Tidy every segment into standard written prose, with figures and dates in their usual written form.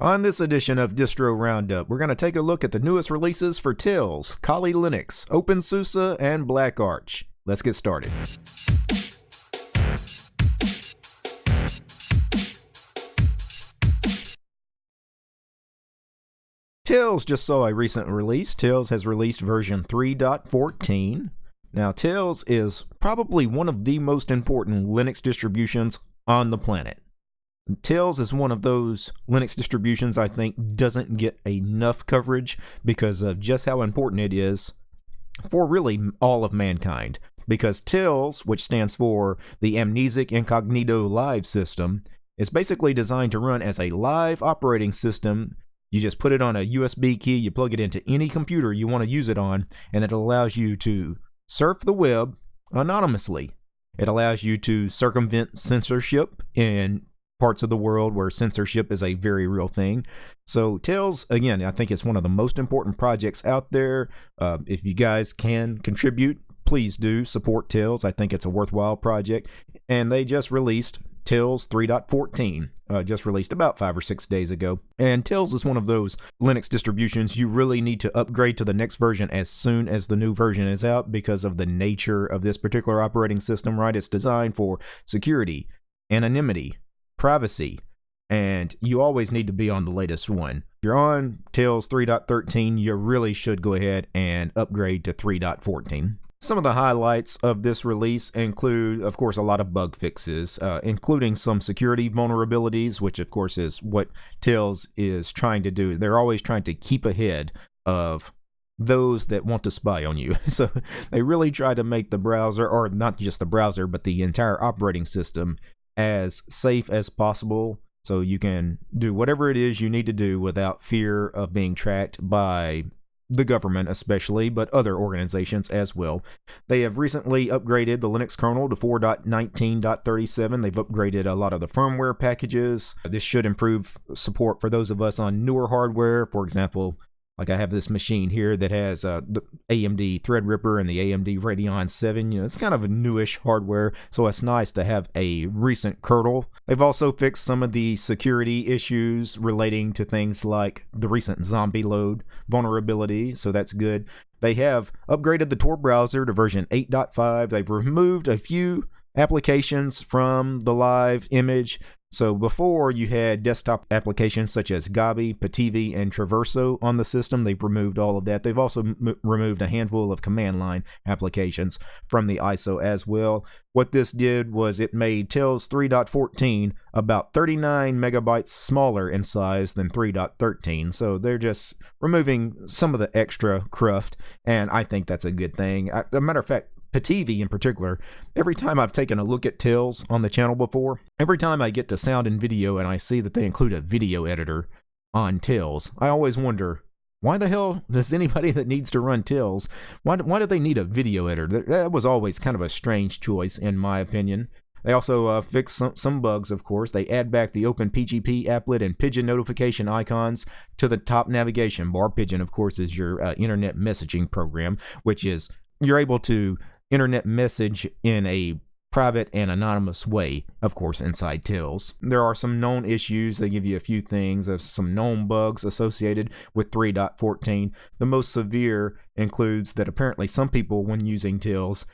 On this edition of Distro Roundup, we're going to take a look at the newest releases for Tails, Kali Linux, OpenSUSE, and BlackArch. Let's get started. Tails just saw a recent release. Tails has released version 3.14. Now, Tails is probably one of the most important Linux distributions on the planet. Tails is one of those Linux distributions I think doesn't get enough coverage because of just how important it is for really all of mankind. Because Tails, which stands for the Amnesic Incognito Live System, is basically designed to run as a live operating system. You just put it on a USB key, you plug it into any computer you want to use it on, and it allows you to surf the web anonymously. It allows you to circumvent censorship in parts of the world where censorship is a very real thing. So Tails, again, I think it's one of the most important projects out there. If you guys can contribute, please do support Tails. I think it's a worthwhile project. And they just released Tails 3.14, just released about 5 or 6 days ago. And Tails is one of those Linux distributions you really need to upgrade to the next version as soon as the new version is out because of the nature of this particular operating system, right? It's designed for security, anonymity, privacy, and you always need to be on the latest one. If you're on Tails 3.13, you really should go ahead and upgrade to 3.14. Some of the highlights of this release include, of course, a lot of bug fixes, including some security vulnerabilities, which, of course, is what Tails is trying to do. They're always trying to keep ahead of those that want to spy on you. So they really try to make the browser, or not just the browser, but the entire operating system as safe as possible so you can do whatever it is you need to do without fear of being tracked by the government especially, but other organizations as well. They have recently upgraded the Linux kernel to 4.19.37. They've upgraded a lot of the firmware packages. This should improve support for those of us on newer hardware. For example, like I have this machine here that has the AMD Threadripper and the AMD Radeon 7. It's kind of a newish hardware, so it's nice to have a recent kernel. They've also fixed some of the security issues relating to things like the recent zombie load vulnerability, so that's good. They have upgraded the Tor browser to version 8.5. They've removed a few applications from the live image. So before you had desktop applications such as Gabi, Pativi, and Traverso on the system. They've removed all of that. They've also removed a handful of command line applications from the ISO as well. What this did was it made Tails 3.14 about 39 megabytes smaller in size than 3.13. So they're just removing some of the extra cruft, and I think that's a good thing. As a matter of fact, Pativi in particular, every time I've taken a look at Tails on the channel before, every time I get to sound and video and I see that they include a video editor on Tails, I always wonder, why the hell does anybody that needs to run Tails, why do they need a video editor? That was always kind of a strange choice in my opinion. They also fixed some bugs, of course. They add back the OpenPGP applet and Pigeon notification icons to the top navigation bar. Pigeon, of course, is your internet messaging program, which is you're able to internet message in a private and anonymous way, of course, inside Tails. There are some known issues. They give you a few things of some known bugs associated with 3.14. The most severe includes that apparently some people, when using Tails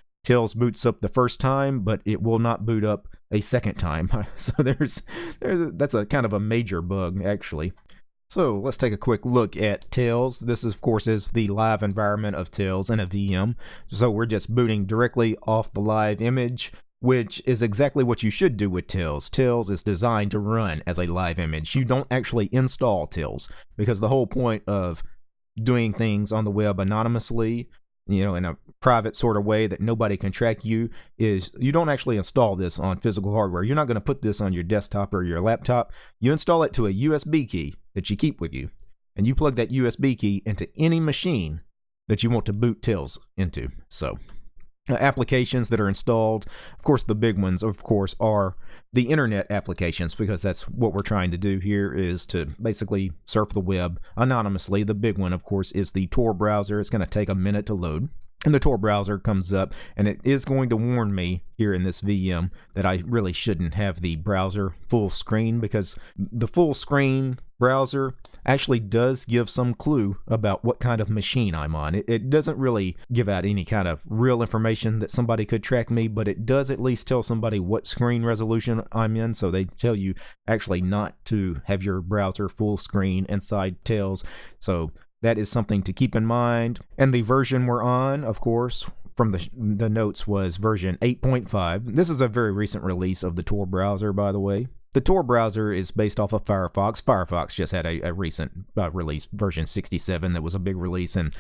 boots up the first time, but it will not boot up a second time. So that's a kind of a major bug, actually. So let's take a quick look at Tails. This, of course, is the live environment of Tails in a VM. So we're just booting directly off the live image, which is exactly what you should do with Tails. Tails is designed to run as a live image. You don't actually install Tails because the whole point of doing things on the web anonymously, in a private sort of way that nobody can track you, is you don't actually install this on physical hardware. You're not going to put this on your desktop or your laptop. You install it to a USB key that you keep with you, and you plug that USB key into any machine that you want to boot Tails into. So applications that are installed, of course, the big ones, of course, are the internet applications, because that's what we're trying to do here, is to basically surf the web anonymously. The big one, of course, is the Tor browser. It's going to take a minute to load. And the Tor browser comes up, and it is going to warn me here in this VM that I really shouldn't have the browser full screen, because the full screen browser actually does give some clue about what kind of machine I'm on. It doesn't really give out any kind of real information that somebody could track me, but it does at least tell somebody what screen resolution I'm in. So they tell you actually not to have your browser full screen inside Tails. So that is something to keep in mind. And the version we're on, of course, from the notes was version 8.5. This is a very recent release of the Tor browser, by the way. The Tor browser is based off of Firefox. Firefox just had a recent release, version 67, that was a big release, and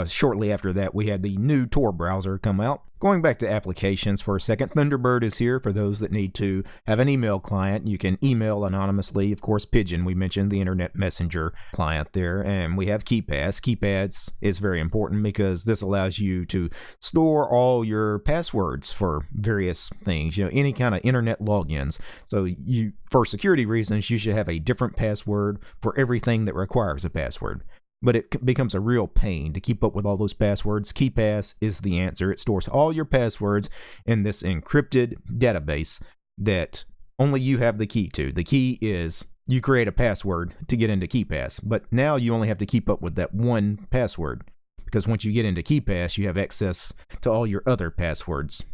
shortly after that we had the new Tor browser come out. Going back to applications for a second, Thunderbird is here for those that need to have an email client. You can email anonymously. Of course, Pigeon, we mentioned the internet messenger client there. And we have KeePass. KeePass is very important because this allows you to store all your passwords for various things, any kind of internet logins. So for security reasons, you should have a different password for everything that requires a password. But it becomes a real pain to keep up with all those passwords. KeePass is the answer. It stores all your passwords in this encrypted database that only you have the key to. The key is you create a password to get into KeePass, but now you only have to keep up with that one password, because once you get into KeePass, you have access to all your other passwords.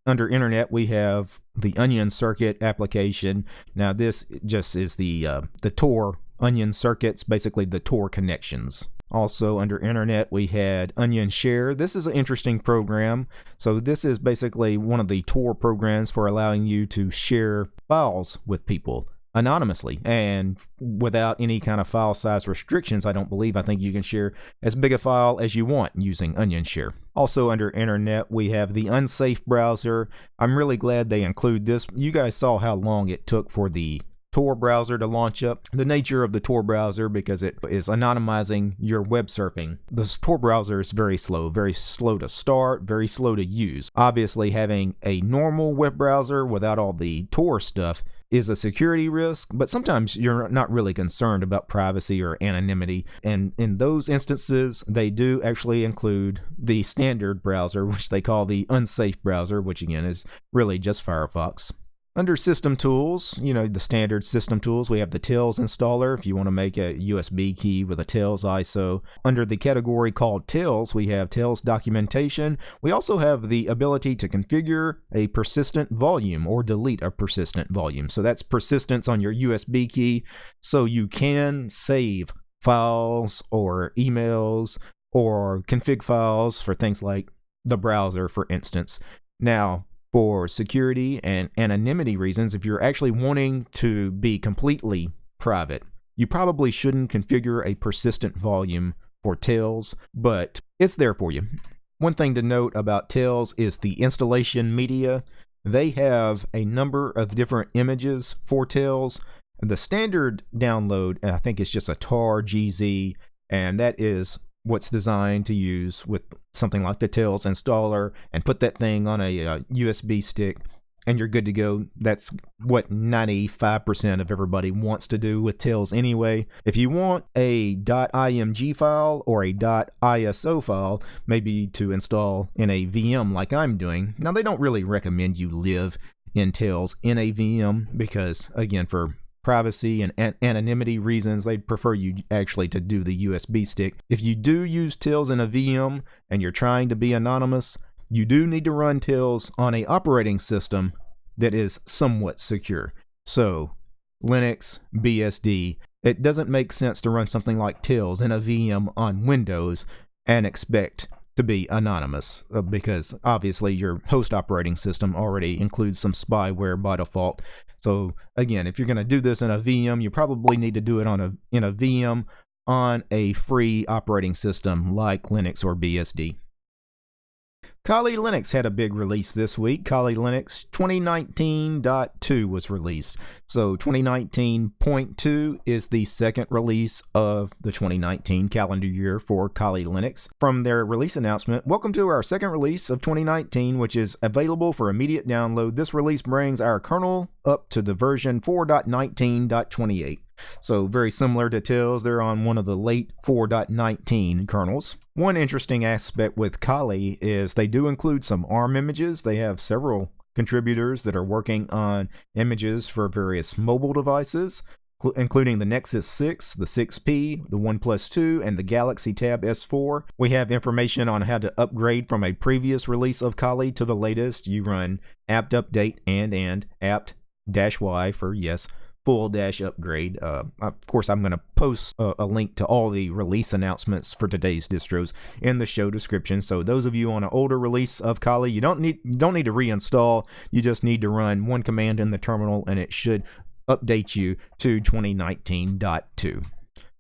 Under Internet, we have the Onion Circuit application. Now, this just is the Tor Onion circuits, basically the Tor connections. Also under Internet, we had Onion Share. This is an interesting program. So this is basically one of the Tor programs for allowing you to share files with people anonymously and without any kind of file size restrictions. I think you can share as big a file as you want using Onion Share. Also under Internet, we have the Unsafe browser. I'm really glad they include this. You guys saw how long it took for the Tor browser to launch up. The nature of the Tor browser, because it is anonymizing your web surfing. The Tor browser is very slow to start, very slow to use. Obviously, having a normal web browser without all the Tor stuff is a security risk, but sometimes you're not really concerned about privacy or anonymity. And in those instances, they do actually include the standard browser, which they call the unsafe browser, which again is really just Firefox. Under System Tools, the standard system tools, we have the Tails installer if you want to make a USB key with a Tails ISO. Under the category called Tails, we have Tails documentation. We also have the ability to configure a persistent volume or delete a persistent volume. So that's persistence on your USB key, so you can save files or emails or config files for things like the browser, for instance. Now, for security and anonymity reasons, if you're actually wanting to be completely private, you probably shouldn't configure a persistent volume for Tails, but it's there for you. One thing to note about Tails is the installation media. They have a number of different images for Tails. The standard download, I think, is just a tar GZ, and that is what's designed to use with something like the Tails installer, and put that thing on a USB stick and you're good to go. That's what 95% of everybody wants to do with Tails anyway. If you want a .img file or a .iso file, maybe to install in a VM like I'm doing, now they don't really recommend you live in Tails in a VM because, again, for privacy and anonymity reasons, they'd prefer you actually to do the USB stick. If you do use Tails in a VM and you're trying to be anonymous, you do need to run Tails on an operating system that is somewhat secure. So Linux, BSD, it doesn't make sense to run something like Tails in a VM on Windows and expect to be anonymous because obviously your host operating system already includes some spyware by default. So again, if you're going to do this in a VM, you probably need to do it in a VM on a free operating system like Linux or BSD. Kali Linux had a big release this week. Kali Linux 2019.2 was released. So 2019.2 is the second release of the 2019 calendar year for Kali Linux. From their release announcement, welcome to our second release of 2019, which is available for immediate download. This release brings our kernel up to the version 4.19.28. So very similar to Tails, they're on one of the late 4.19 kernels. One interesting aspect with Kali is they do include some ARM images. They have several contributors that are working on images for various mobile devices. including the Nexus 6, the 6P, the OnePlus 2, and the Galaxy Tab S4. We have information on how to upgrade from a previous release of Kali to the latest. You run apt update and apt-y for yes, full dash upgrade. Of course, I'm going to post a link to all the release announcements for today's distros in the show description. So those of you on an older release of Kali, you don't need to reinstall. You just need to run one command in the terminal, and it should update you to 2019.2.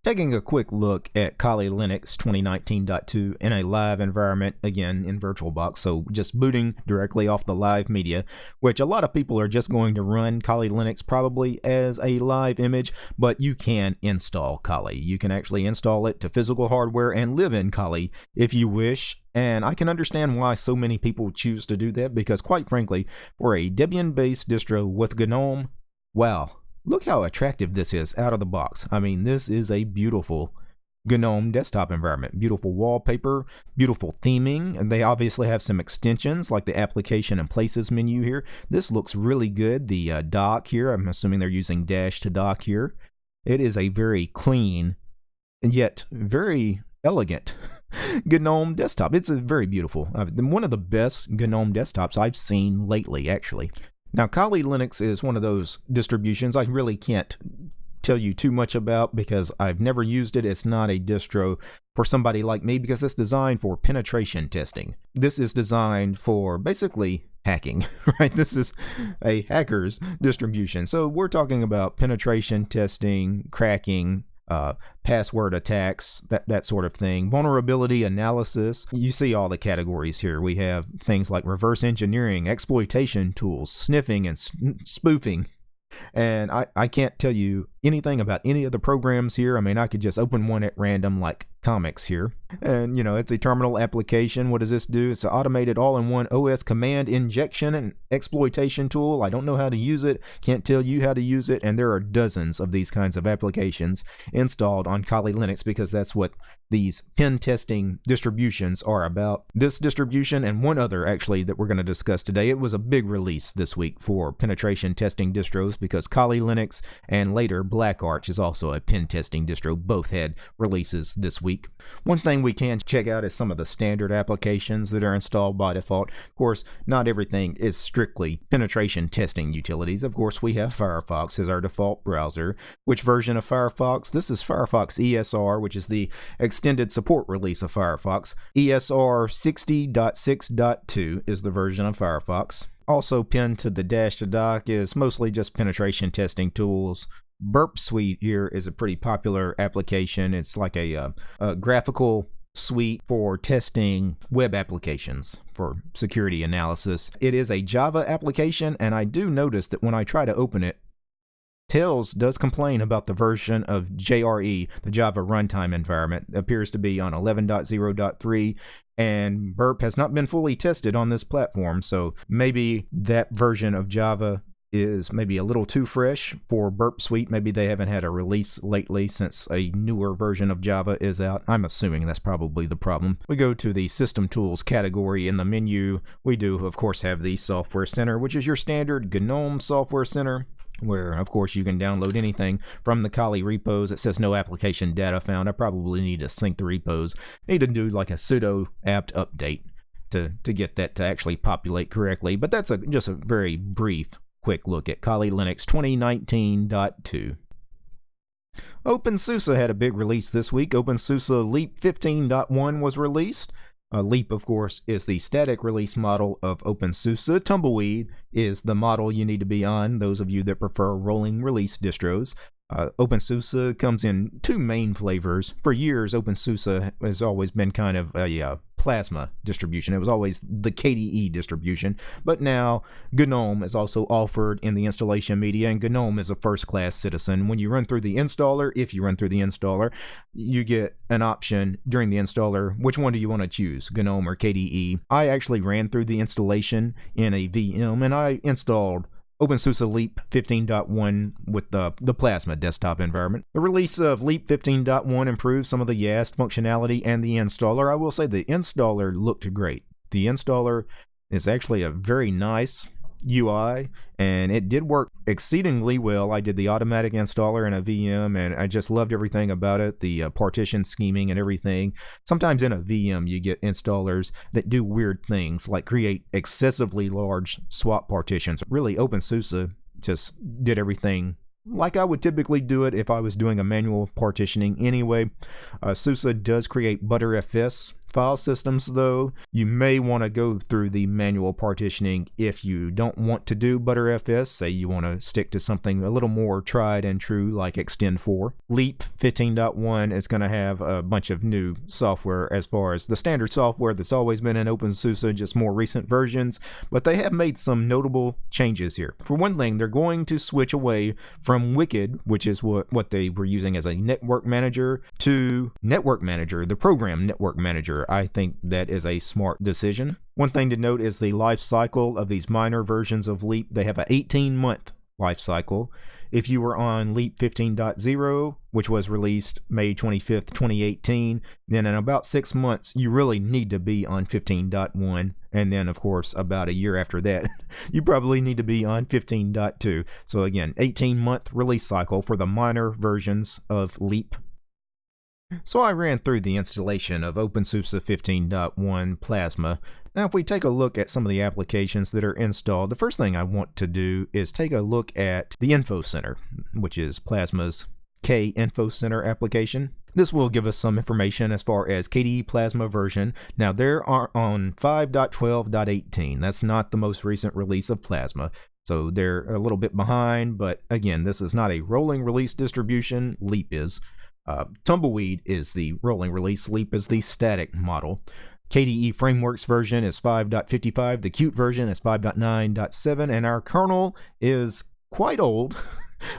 Taking a quick look at Kali Linux 2019.2 in a live environment, again in VirtualBox, so just booting directly off the live media, which a lot of people are just going to run Kali Linux probably as a live image, but you can install Kali. You can actually install it to physical hardware and live in Kali if you wish. And I can understand why so many people choose to do that, because quite frankly, for a Debian-based distro with GNOME, wow. Look how attractive this is out of the box. I mean, this is a beautiful GNOME desktop environment. Beautiful wallpaper, beautiful theming, and they obviously have some extensions like the application and places menu here. This looks really good. The dock here, I'm assuming they're using dash to dock here. It is a very clean and yet very elegant GNOME desktop. It's a very beautiful. One of the best GNOME desktops I've seen lately, actually. Now, Kali Linux is one of those distributions I really can't tell you too much about because I've never used it. It's not a distro for somebody like me because it's designed for penetration testing. This is designed for basically hacking, right? This is a hacker's distribution. So we're talking about penetration testing, cracking, password attacks, that sort of thing, vulnerability analysis. You see all the categories here. We have things like reverse engineering, exploitation tools, sniffing, and spoofing. And I can't tell you anything about any of the programs here. I mean, I could just open one at random like comics here. And, you know, it's a terminal application. What does this do? It's an automated all-in-one OS command injection and exploitation tool. I don't know how to use it. Can't tell you how to use it. And there are dozens of these kinds of applications installed on Kali Linux because that's what these pen testing distributions are about. This distribution and one other actually that we're going to discuss today, it was a big release this week for penetration testing distros because Kali Linux and later BlackArch is also a pen testing distro. Both had releases this week. One thing we can check out is some of the standard applications that are installed by default. Of course, not everything is strictly penetration testing utilities. Of course, we have Firefox as our default browser. Which version of Firefox? This is Firefox ESR, which is the extended support release of Firefox. ESR 60.6.2 is the version of Firefox. Also pinned to the dash to dock is mostly just penetration testing tools. Burp Suite here is a pretty popular application. It's like a graphical suite for testing web applications for security analysis. It is a Java application, and I do notice that when I try to open it, Tails does complain about the version of JRE, the Java runtime environment. It appears to be on 11.0.3, and Burp has not been fully tested on this platform, so maybe that version of Java is maybe a little too fresh for Burp Suite. Maybe they haven't had a release lately since a newer version of Java is out. I'm assuming that's probably the problem. We go to the System Tools category in the menu. We do, of course, have the Software Center, which is your standard GNOME Software Center, where, of course, you can download anything from the Kali repos. It says no application data found. I probably need to sync the repos. Need to do like a sudo apt update to get that to actually populate correctly. But that's just a very brief quick look at Kali Linux 2019.2. OpenSUSE had a big release this week. OpenSUSE Leap 15.1 was released. Leap, of course, is the static release model of OpenSUSE. Tumbleweed is the model you need to be on, those of you that prefer rolling release distros. OpenSUSE comes in two main flavors. For years, OpenSUSE has always been kind of a plasma distribution. It was always the KDE distribution, but now GNOME is also offered in the installation media, and GNOME is a first-class citizen. When you run through the installer, if you run through the installer, you get an option during the installer. Which one do you want to choose, GNOME or KDE? I actually ran through the installation in a VM, and I installed OpenSUSE Leap 15.1 with the Plasma desktop environment. The release of Leap 15.1 improves some of the YAST functionality and the installer. I will say the installer looked great. The installer is actually a very nice UI, and it did work exceedingly well. I did the automatic installer in a VM, and I just loved everything about it, the partition scheming and everything. Sometimes in a VM you get installers that do weird things like create excessively large swap partitions. Really, OpenSUSE just did everything like I would typically do it if I was doing a manual partitioning anyway. SUSE does create ButterFS file systems, though. You may want to go through the manual partitioning if you don't want to do ButterFS. Say you want to stick to something a little more tried and true like Extend4. Leap 15.1 is going to have a bunch of new software as far as the standard software that's always been in OpenSUSE, just more recent versions, but they have made some notable changes here. For one thing, they're going to switch away from Wicked, which is what they were using as a network manager, to Network Manager, the program Network Manager. I think that is a smart decision. One thing to note is the life cycle of these minor versions of Leap. They have an 18-month life cycle. If you were on Leap 15.0, which was released May 25th, 2018, then in about 6 months, you really need to be on 15.1. And then, of course, about a year after that, you probably need to be on 15.2. So again, 18-month release cycle for the minor versions of Leap. So I ran through the installation of OpenSUSE 15.1 Plasma. Now if we take a look at some of the applications that are installed, the first thing I want to do is take a look at the Info Center, which is Plasma's K Info Center application. This will give us some information as far as KDE Plasma version. Now they are on 5.12.18. That's not the most recent release of Plasma. So they're a little bit behind, but again, this is not a rolling release distribution. Leap is. Tumbleweed is the rolling release. Leap is the static model. KDE Frameworks version is 5.55. The Qt version is 5.9.7. And our kernel is quite old,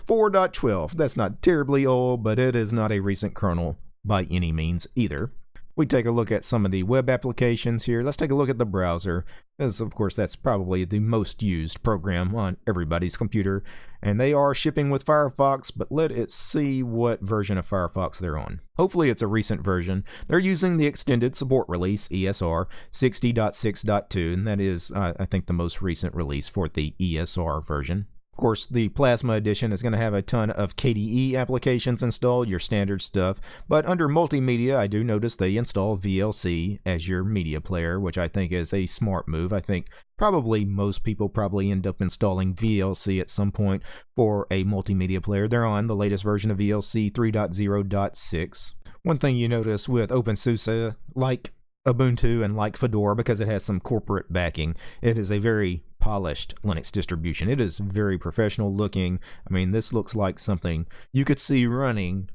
4.12. That's not terribly old, but it is not a recent kernel by any means either. We take a look at some of the web applications here. Let's take a look at the browser, because of course that's probably the most used program on everybody's computer, and they are shipping with Firefox, but let us see what version of Firefox they're on. Hopefully it's a recent version. They're using the extended support release, ESR 60.6.2, and that is I think the most recent release for the ESR version. Of course, the Plasma Edition is going to have a ton of KDE applications installed, your standard stuff, but under multimedia, I do notice they install VLC as your media player, which I think is a smart move. I think probably most people end up installing VLC at some point for a multimedia player. They're on the latest version of VLC 3.0.6. One thing you notice with OpenSUSE, like Ubuntu and like Fedora, because it has some corporate backing, it is a very polished Linux distribution. It is very professional looking. I mean, this looks like something you could see running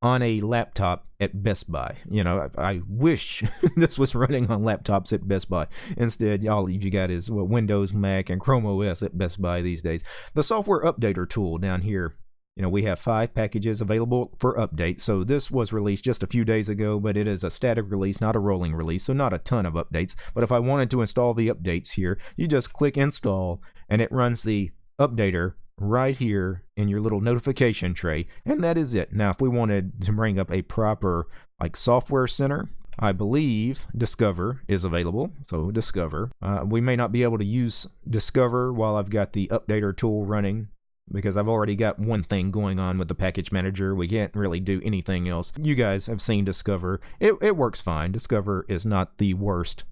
on a laptop at Best Buy. You know, I wish this was running on laptops at Best Buy. Instead, all you got is Windows, Mac, and Chrome OS at Best Buy these days. The software updater tool down here, you know, we have 5 packages available for update. So this was released just a few days ago, but it is a static release, not a rolling release, so not a ton of updates. But if I wanted to install the updates here, you just click install, and it runs the updater right here in your little notification tray, and that is it. Now, if we wanted to bring up a proper like software center, I believe Discover is available, so Discover. We may not be able to use Discover while I've got the updater tool running, because I've already got one thing going on with the package manager. We can't really do anything else. You guys have seen Discover. It works fine. Discover is not the worst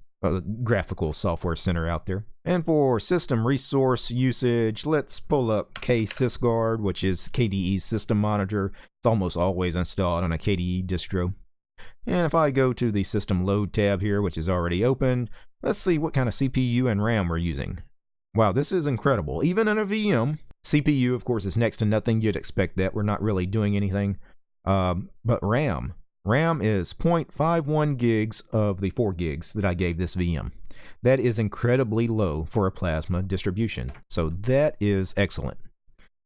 graphical software center out there. And for system resource usage, let's pull up KSysGuard, which is KDE's system monitor. It's almost always installed on a KDE distro. And if I go to the system load tab here, which is already open, let's see what kind of CPU and RAM we're using. Wow, this is incredible. Even in a VM, CPU, of course, is next to nothing. You'd expect that. We're not really doing anything. But RAM is 0.51 gigs of the 4 gigs that I gave this VM. That is incredibly low for a Plasma distribution. So that is excellent.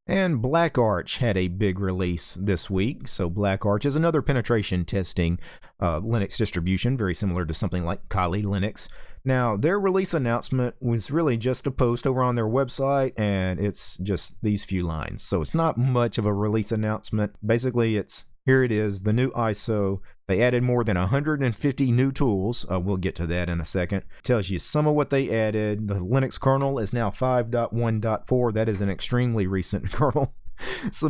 And BlackArch had a big release this week. So BlackArch is another penetration testing Linux distribution, very similar to something like Kali Linux. Now, their release announcement was really just a post over on their website, and it's just these few lines. So it's not much of a release announcement. Basically, it's here it is, the new ISO They added more than 150 new tools. We'll get to that in a second. Tells you some of what they added. The Linux kernel is now 5.1.4. That is an extremely recent kernel.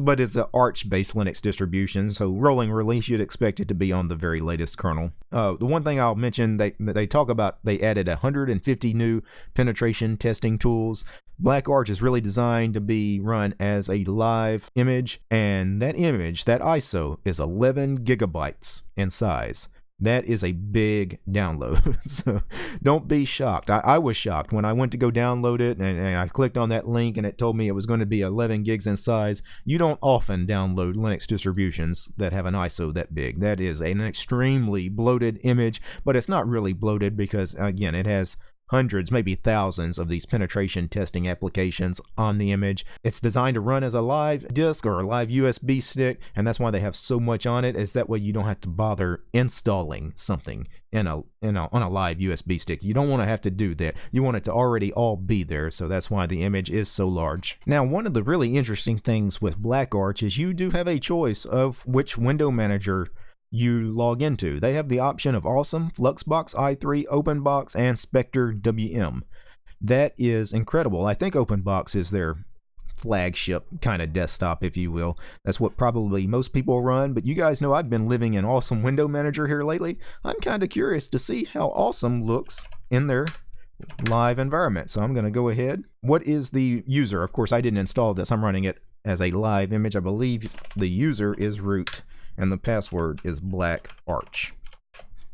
But it's an Arch-based Linux distribution, so rolling release, you'd expect it to be on the very latest kernel. The one thing I'll mention, they talk about they added 150 new penetration testing tools. BlackArch is really designed to be run as a live image, and that image, that ISO, is 11 gigabytes in size. That is a big download, so don't be shocked. I was shocked when I went to go download it, and I clicked on that link and it told me it was going to be 11 gigs in size. You don't often download Linux distributions that have an ISO that big. That is an extremely bloated image, but it's not really bloated because, again, it has hundreds, maybe thousands of these penetration testing applications on the image. It's designed to run as a live disk or a live USB stick, and that's why they have so much on it, is that way you don't have to bother installing something on a live USB stick. You don't want to have to do that. You want it to already all be there, so that's why the image is so large. Now, one of the really interesting things with BlackArch is you do have a choice of which window manager you log into. They have the option of Awesome, Fluxbox i3, OpenBox, and Spectre WM. That is incredible. I think OpenBox is their flagship kind of desktop, if you will. That's what probably most people run, but you guys know I've been living in Awesome Window Manager here lately. I'm kind of curious to see how Awesome looks in their live environment. So I'm going to go ahead. What is the user? Of course, I didn't install this. I'm running it as a live image. I believe the user is root, and the password is BlackArch.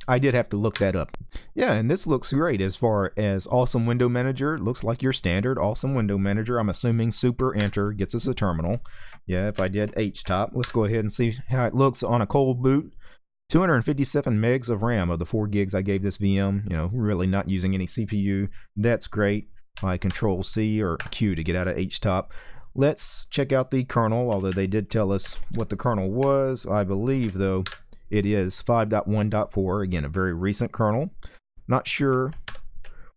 I did have to look that up. Yeah, and this looks great as far as Awesome Window Manager. It looks like your standard Awesome Window Manager. I'm assuming Super Enter gets us a terminal. Yeah, if I did HTOP, let's go ahead and see how it looks on a cold boot. 257 megs of RAM of the 4 gigs I gave this VM. You know, really not using any CPU. That's great. I Control C or Q to get out of HTOP. Let's check out the kernel, although they did tell us what the kernel was. I believe, though, it is 5.1.4. Again, a very recent kernel. Not sure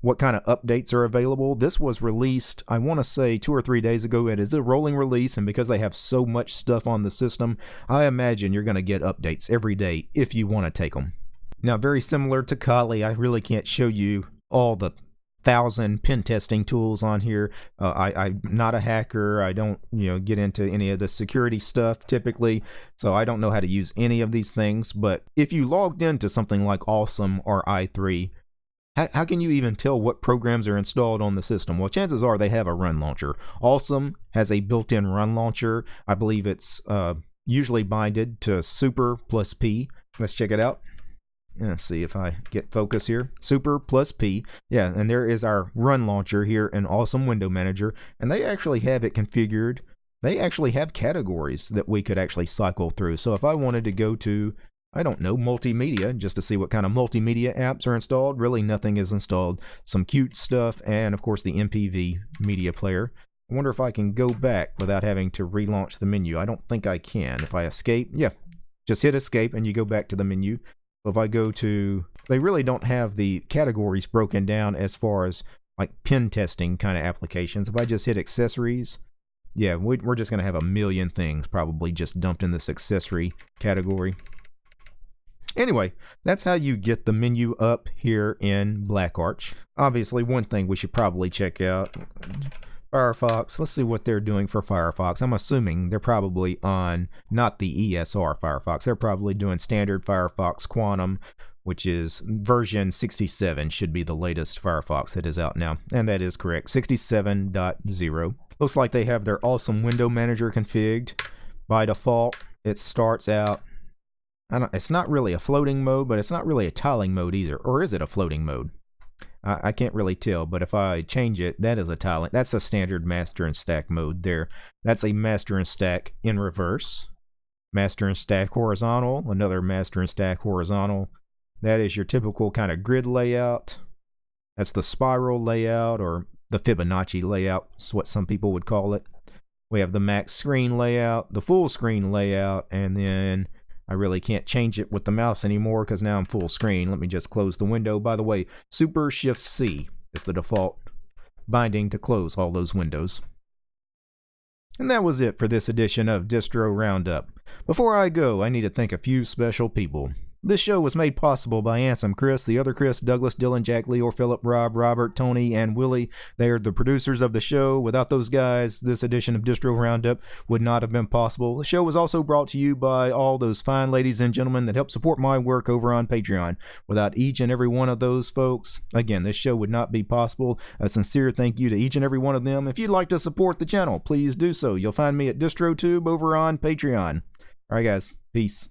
what kind of updates are available. This was released, I want to say, 2 or 3 days ago. It is a rolling release, and because they have so much stuff on the system, I imagine you're going to get updates every day if you want to take them. Now, very similar to Kali, I really can't show you all the 1,000 pen testing tools on here. I'm not a hacker. I don't, get into any of the security stuff typically, so I don't know how to use any of these things. But if you logged into something like Awesome or i3, how can you even tell what programs are installed on the system? Well, chances are they have a run launcher. Awesome has a built-in run launcher. I believe it's usually binded to Super plus P. Let's check it out. Let's see if I get focus here. Super plus P. Yeah, and there is our run launcher here in Awesome Window Manager, and they actually have it configured. They actually have categories that we could actually cycle through. So if I wanted to go to, I don't know, multimedia, just to see what kind of multimedia apps are installed, really nothing is installed. Some cute stuff, and of course the MPV media player. I wonder if I can go back without having to relaunch the menu. I don't think I can. If I escape, yeah, just hit escape and you go back to the menu. If I go to, they really don't have the categories broken down as far as like pen testing kind of applications. If I just hit accessories, yeah, we're just going to have a million things probably just dumped in this accessory category. Anyway, that's how you get the menu up here in BlackArch. Obviously, one thing we should probably check out, Firefox. Let's see what they're doing for Firefox. I'm assuming they're probably on not the ESR Firefox. They're probably doing standard Firefox Quantum, which is version 67, should be the latest Firefox that is out now. And that is correct, 67.0. Looks like they have their Awesome Window Manager configured. By default, it starts out, it's not really a floating mode, but it's not really a tiling mode either. Or is it a floating mode? I can't really tell, but if I change it, that is a tiling. That's a standard master and stack mode there. That's a master and stack in reverse. Master and stack horizontal, another master and stack horizontal. That is your typical kind of grid layout. That's the spiral layout, or the Fibonacci layout, is what some people would call it. We have the max screen layout, the full screen layout, and then I really can't change it with the mouse anymore because now I'm full screen. Let me just close the window. By the way, Super Shift C is the default binding to close all those windows. And that was it for this edition of Distro Roundup. Before I go, I need to thank a few special people. This show was made possible by Ansem, Chris, the other Chris, Douglas, Dylan, Jack, Leor, Philip, Rob, Robert, Tony, and Willie. They are the producers of the show. Without those guys, this edition of Distro Roundup would not have been possible. The show was also brought to you by all those fine ladies and gentlemen that help support my work over on Patreon. Without each and every one of those folks, again, this show would not be possible. A sincere thank you to each and every one of them. If you'd like to support the channel, please do so. You'll find me at DistroTube over on Patreon. All right, guys. Peace.